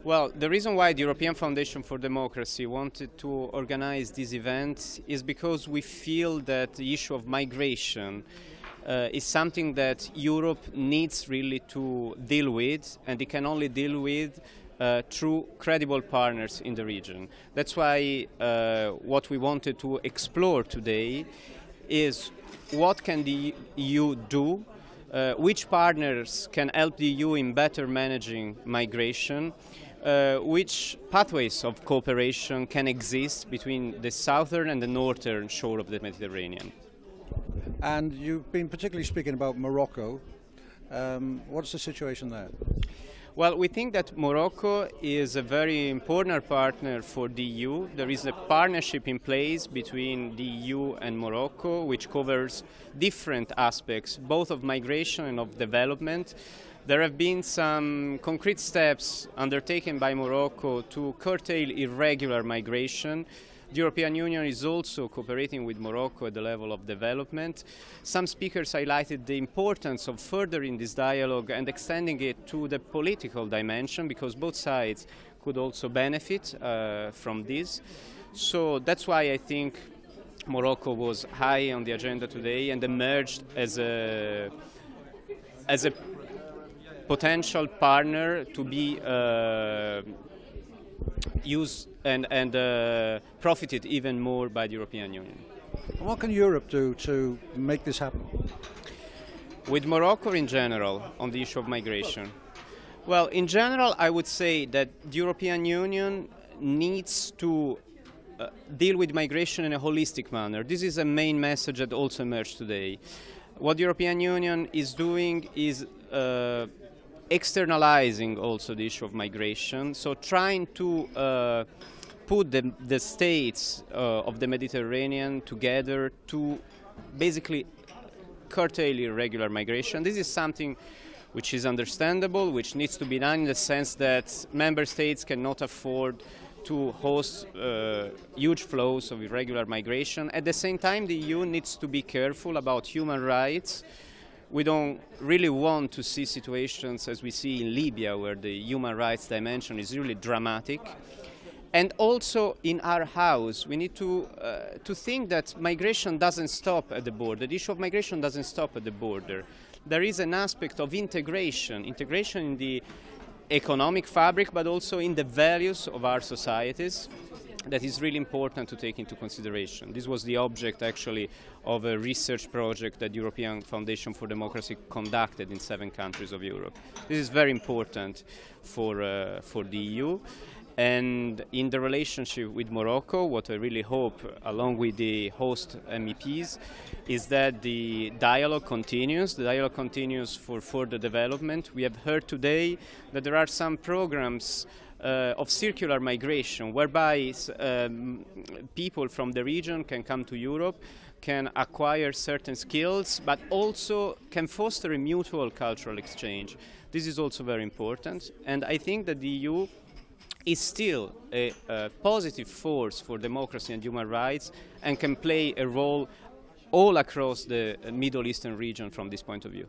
Well, the reason why the European Foundation for Democracy wanted to organize this event is because we feel that the issue of migration is something that Europe needs really to deal with, and it can only deal with through credible partners in the region. That's why what we wanted to explore today is what can the EU do, which partners can help the EU in better managing migration, which pathways of cooperation can exist between the southern and the northern shore of the Mediterranean. And you've been particularly speaking about Morocco. What's the situation there? Well, we think that Morocco is a very important partner for the EU. There is a partnership in place between the EU and Morocco, which covers different aspects, both of migration and of development. There have been some concrete steps undertaken by Morocco to curtail irregular migration. The European Union is also cooperating with Morocco at the level of development. Some speakers highlighted the importance of furthering this dialogue and extending it to the political dimension, because both sides could also benefit from this. So that's why I think Morocco was high on the agenda today and emerged as a potential partner to be used and profited even more by the European Union. What can Europe do to make this happen? With Morocco in general, on the issue of migration? Well, in general, I would say that the European Union needs to deal with migration in a holistic manner. This is a main message that also emerged today. What the European Union is doing is externalizing also the issue of migration, so trying to put the states of the Mediterranean together to basically curtail irregular migration. This is something which is understandable, which needs to be done in the sense that member states cannot afford to host huge flows of irregular migration. At the same time, the EU needs to be careful about human rights. We don't really want to see situations as we see in Libya, where the human rights dimension is really dramatic. And also in our house, we need to think that migration doesn't stop at the border. The issue of migration doesn't stop at the border. There is an aspect of integration in the economic fabric, but also in the values of our societies, that is really important to take into consideration. This was the object actually of a research project that the European Foundation for Democracy conducted in 7 countries of Europe. This is very important for the EU. And in the relationship with Morocco, what I really hope, along with the host MEPs, is that the dialogue continues. The dialogue continues for further development. We have heard today that there are some programs of circular migration, whereby people from the region can come to Europe, can acquire certain skills, but also can foster a mutual cultural exchange. This is also very important, and I think that the EU is still a positive force for democracy and human rights and can play a role all across the Middle Eastern region from this point of view.